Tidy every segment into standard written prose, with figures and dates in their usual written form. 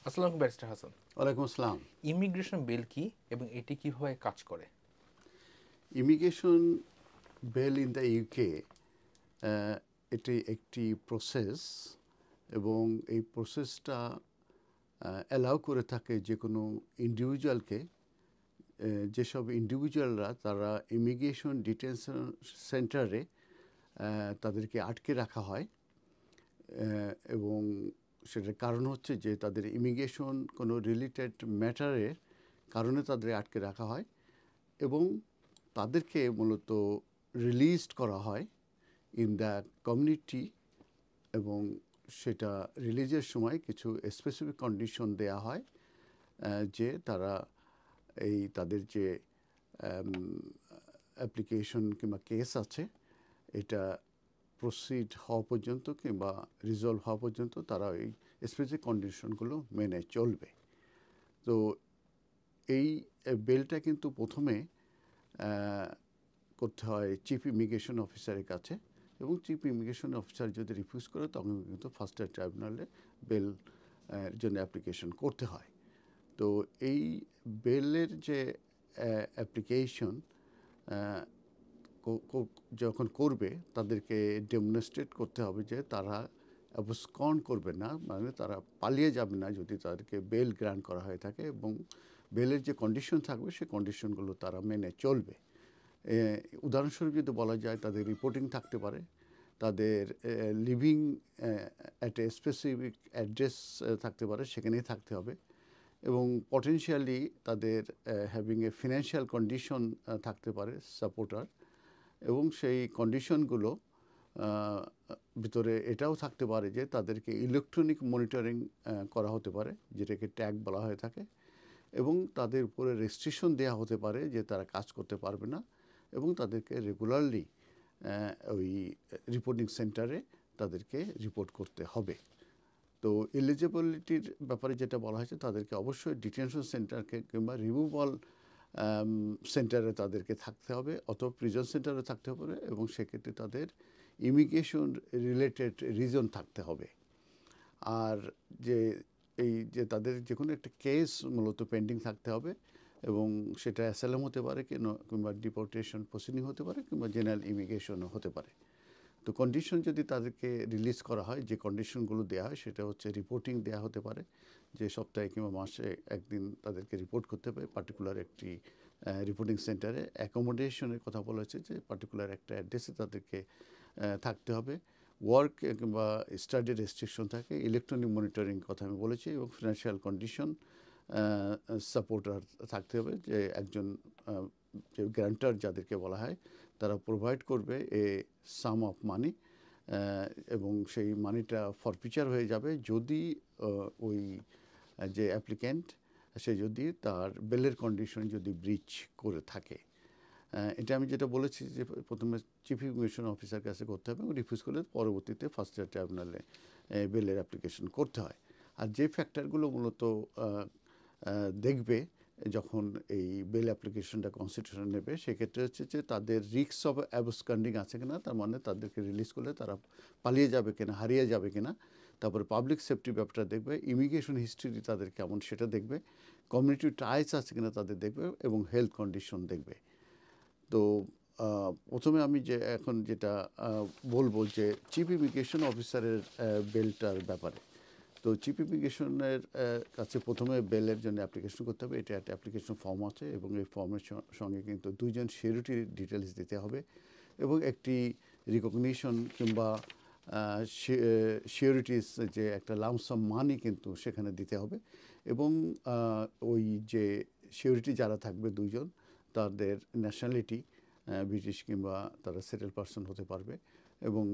আসসালামু আলাইকুম ব্যারিস্টার হাসান। ওয়ালাইকুম আসসালাম। ইমিগ্রেশন বিল কি এবং এটি কিভাবে কাজ করে? Immigration bail in the UK এটি একটি প্রসেস এবং এই প্রসেসটা অ্যালাউ করে থাকে যে কোনো ইন্ডিভিজুয়ালকে, যেসব ইন্ডিভিজুয়ালরা তারা ইমিগ্রেশন ডিটেনশন সেন্টারে তাদেরকে আটকে রাখা হয়, এবং সেটার কারণ হচ্ছে যে তাদের ইমিগ্রেশন কোনো রিলেটেড ম্যাটারের কারণে তাদের আটকে রাখা হয় এবং তাদেরকে মূলত রিলিজড করা হয় ইন দ্য কমিউনিটি। এবং সেটা রিলিজের সময় কিছু স্পেসিফিক কন্ডিশন দেয়া হয়, যে তারা এই তাদের যে অ্যাপ্লিকেশন কিংবা কেস আছে এটা প্রসিড হওয়া পর্যন্ত কিংবা রিজলভ হওয়া পর্যন্ত তারা এই স্পেসিফিক কন্ডিশনগুলো মেনে চলবে। তো এই বিলটা কিন্তু প্রথমে করতে হয় চিফ ইমিগ্রেশন অফিসারের কাছে, এবং চিফ ইমিগ্রেশন অফিসার যদি রিফিউজ করে তখন কিন্তু ফার্স্ট ইয়ার ট্রাইব্যুনালে বেল জন্য অ্যাপ্লিকেশন করতে হয়। তো এই বেলের যে অ্যাপ্লিকেশন যখন করবে তাদেরকে ডেমনস্ট্রেট করতে হবে যে তারা অ্যাবসকন্ড করবে না, মানে তারা পালিয়ে যাবে না যদি তাদেরকে বেল গ্রান্ট করা হয়ে থাকে, এবং বেলের যে কন্ডিশন থাকবে সেই কন্ডিশনগুলো তারা মেনে চলবে। উদাহরণস্বরূপ যদি বলা যায়, তাদের রিপোর্টিং থাকতে পারে, তাদের leaving at a specific address থাকতে পারে, সেখানেই থাকতে হবে, এবং পটেনশিয়ালি তাদের হ্যাভিং এ ফিনান্সিয়াল কন্ডিশন থাকতে পারে সাপোর্টার, এবং সেই কন্ডিশনগুলো ভিতরে এটাও থাকতে পারে যে তাদেরকে ইলেকট্রনিক মনিটরিং করা হতে পারে, যেটাকে ট্যাগ বলা হয়ে থাকে, এবং তাদের উপরে রেস্ট্রিকশন দেওয়া হতে পারে যে তারা কাজ করতে পারবে না, এবং তাদেরকে রেগুলারলি ওই রিপোর্টিং সেন্টারে তাদেরকে রিপোর্ট করতে হবে। তো এলিজিবিলিটির ব্যাপারে যেটা বলা হয়েছে, তাদেরকে অবশ্যই ডিটেনশন সেন্টারকে কিংবা রিমুভাল সেন্টারে তাদেরকে থাকতে হবে অথবা প্রিজন সেন্টারে থাকতে হবে, এবং সেক্ষেত্রে তাদের ইমিগ্রেশন রিলেটেড রিজন থাকতে হবে। আর যে এই যে তাদের যে কোনো একটা কেস মূলত পেন্ডিং থাকতে হবে, এবং সেটা অ্যাসাইলাম হতে পারে কিংবা ডিপোর্টেশন প্রসিডিং হতে পারে কিংবা জেনারেল ইমিগ্রেশনও হতে পারে। তো কন্ডিশন যদি তাদেরকে রিলিজ করা হয়, যে কন্ডিশনগুলো দেওয়া হয় সেটা হচ্ছে রিপোর্টিং দেওয়া হতে পারে, যে সপ্তাহে কিংবা মাসে একদিন তাদেরকে রিপোর্ট করতে হবে পার্টিকুলার একটি রিপোর্টিং সেন্টারে। অ্যাকোমোডেশনের কথা বলা হয়েছে যে পার্টিকুলার একটা অ্যাড্রেসে তাদেরকে থাকতে হবে। ওয়ার্ক কিংবা স্টাডি রেস্ট্রিকশন থাকে, ইলেকট্রনিক মনিটরিং কথা আমি বলেছি, এবং ফিনান্সিয়াল কন্ডিশন সাপোর্টার থাকতে হবে, যে একজন যে গ্যারান্টার যাদেরকে বলা হয় তারা প্রোভাইড করবে এ সাম অফ মানি, এবং সেই মানিটা ফরফিচার হয়ে যাবে যদি ওই যে অ্যাপ্লিক্যান্ট সে যদি তার বেলের কন্ডিশন যদি ব্রিচ করে থাকে। এটা আমি যেটা বলেছি যে প্রথমে চিফ ইমিগ্রেশন অফিসার কাছে করতে হবে, এবং রিফিউজ করলে পরবর্তীতে ফার্স্ট ইয়ার ট্রাইব্যুনালে বেলের অ্যাপ্লিকেশন করতে হয়। আর যে ফ্যাক্টরগুলো মূলত দেখবে যখন এই বেল অ্যাপ্লিকেশনটা কনসিডারেশন নেবে, সেক্ষেত্রে হচ্ছে যে তাদের রিস্ক অফ অ্যাবসকন্ডিং আছে কিনা, তার মানে তাদেরকে রিলিজ করলে তারা পালিয়ে যাবে কিনা, হারিয়ে যাবে কিনা, তারপরে পাবলিক সেফটি ব্যাপারটা দেখবে, ইমিগ্রেশন হিস্ট্রি তাদের কেমন সেটা দেখবে, কমিউনিটি টাইস আছে কিনা তাদের দেখবে, এবং হেলথ কন্ডিশন দেখবে। তো প্রথমে আমি যে এখন যেটা বলবো যে চিফ ইমিগ্রেশন অফিসারের বেলটার ব্যাপারে। তো চিফ ইমিগ্রেশনের কাছে প্রথমে বেলের জন্য অ্যাপ্লিকেশন করতে হবে। এটা একটা অ্যাপ্লিকেশন ফর্ম আছে, এবং এই ফর্মের সঙ্গে কিন্তু দুইজন সিকিউরিটির ডিটেলস দিতে হবে, এবং একটি রিকগনিশন কিংবা সিকিউরিটিস যে একটা লামসাম মানি কিন্তু সেখানে দিতে হবে, এবং ওই যে সিকিউরিটি যারা থাকবে দুইজন, তাদের ন্যাশনালিটি ব্রিটিশ কিংবা তারা সেটেল পারসন হতে পারবে, এবং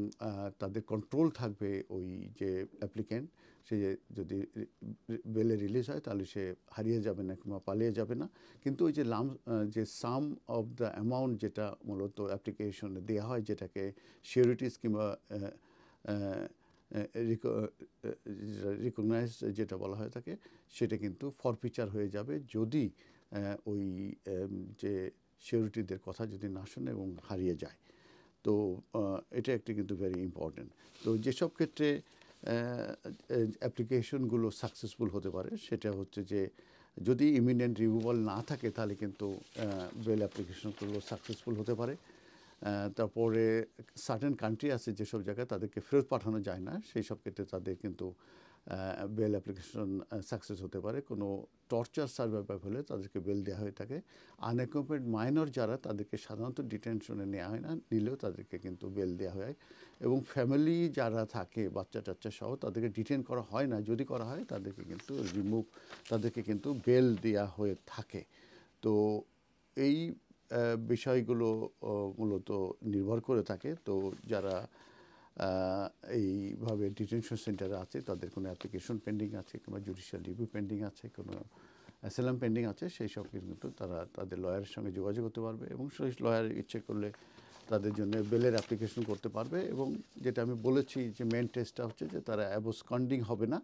তাদের কন্ট্রোল থাকবে ওই যে অ্যাপ্লিক্যান্ট, সে যদি বেলে রিলিজ হয় তাহলে সে হারিয়ে যাবে না কিংবা পালিয়ে যাবে না। কিন্তু ওই যে যে সাম অফ দ্য অ্যামাউন্ট যেটা মূলত অ্যাপ্লিকেশনে দেওয়া হয়, যেটাকে সিকিউরিটিস কিংবা রিকগনাইজ যেটা বলা হয়ে থাকে, সেটা কিন্তু ফরফিচার হয়ে যাবে যদি ওই যে সিকিউরিটিদের কথা যদি না শোনে এবং হারিয়ে যায়। তো এটা একটি কিন্তু ভেরি ইম্পর্টেন্ট। তো যেসব ক্ষেত্রে অ্যাপ্লিকেশনগুলো সাকসেসফুল হতে পারে সেটা হচ্ছে যে যদি ইমিডিয়েট রিমুভাল না থাকে তাহলে কিন্তু বেল অ্যাপ্লিকেশনগুলো সাকসেসফুল হতে পারে। তারপরে সার্টেন কান্ট্রি আছে যেসব জায়গায় তাদেরকে ফেরত পাঠানো যায় না, সেই সব ক্ষেত্রে তাদের কিন্তু বেল অ্যাপ্লিকেশন সাকসেস হতে পারে। কোনো টর্চার সার্ভাইভ হলে তাদেরকে বেল দেওয়া হয়ে থাকে। আনএকম্পানিড মাইনর যারা তাদেরকে সাধারণত ডিটেনশনে নেওয়া হয় না, নিলেও তাদেরকে কিন্তু বেল দেওয়া হয়। এবং ফ্যামিলি যারা থাকে বাচ্চা টাচ্চা সহ তাদেরকে ডিটেন করা হয় না, যদি করা হয় তাদেরকে কিন্তু তাদেরকে কিন্তু বেল দেওয়া হয়ে থাকে। তো এই বিষয়গুলো মূলত নির্ভর করে থাকে। তো যারা এইভাবে ডিটেনশন সেন্টারে আছে তাদের কোনো অ্যাপ্লিকেশন পেন্ডিং আছে কিংবা জুডিশিয়াল রিভিউ পেন্ডিং আছে, কোনো অ্যাসাইলাম পেন্ডিং আছে, সেই সব কিন্তু তারা তাদের লয়ারের সঙ্গে যোগাযোগ করতে পারবে এবং সেই লয়ার ইচ্ছে করলে তাদের জন্য বেলের অ্যাপ্লিকেশন করতে পারবে। এবং যেটা আমি বলেছি যে মেন টেস্টটা হচ্ছে যে তারা অ্যাবসকন্ডিং হবে না,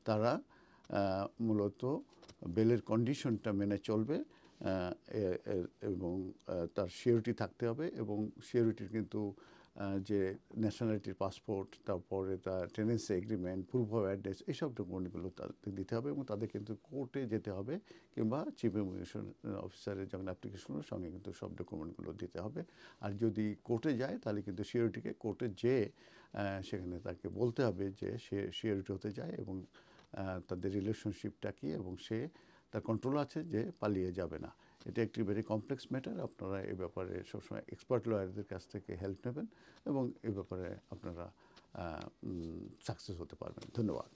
তারা মূলত বেলের কন্ডিশনটা মেনে চলবে এবং তার সিওরিটি থাকতে হবে। এবং সিওরিটির কিন্তু যে ন্যাশনালিটির পাসপোর্ট, তারপরে তার tenancy agreement, proof of address, এইসব ডকুমেন্টগুলো তাদের দিতে হবে এবং তাদের কিন্তু কোর্টে যেতে হবে কিংবা চিফ ইমিগ্রেশন অফিসারের যখন অ্যাপ্লিকেশনের সঙ্গে কিন্তু সব ডকুমেন্টগুলো দিতে হবে। আর যদি কোর্টে যায় তাহলে কিন্তু সিওরিটিকে কোর্টে যেয়ে সেখানে তাকে বলতে হবে যে সে সিওরিটি হতে যায় এবং তাদের রিলেশনশিপটা কী এবং সে তার কন্ট্রোল আছে যে পালিয়ে যাবে না। এটা একটি ভেরি কমপ্লেক্স ম্যাটার। আপনারা এই ব্যাপারে সবসময় এক্সপার্ট লয়ারদের কাছ থেকে হেল্প নেবেন এবং এই ব্যাপারে আপনারা সাকসেস হতে পারবেন। ধন্যবাদ।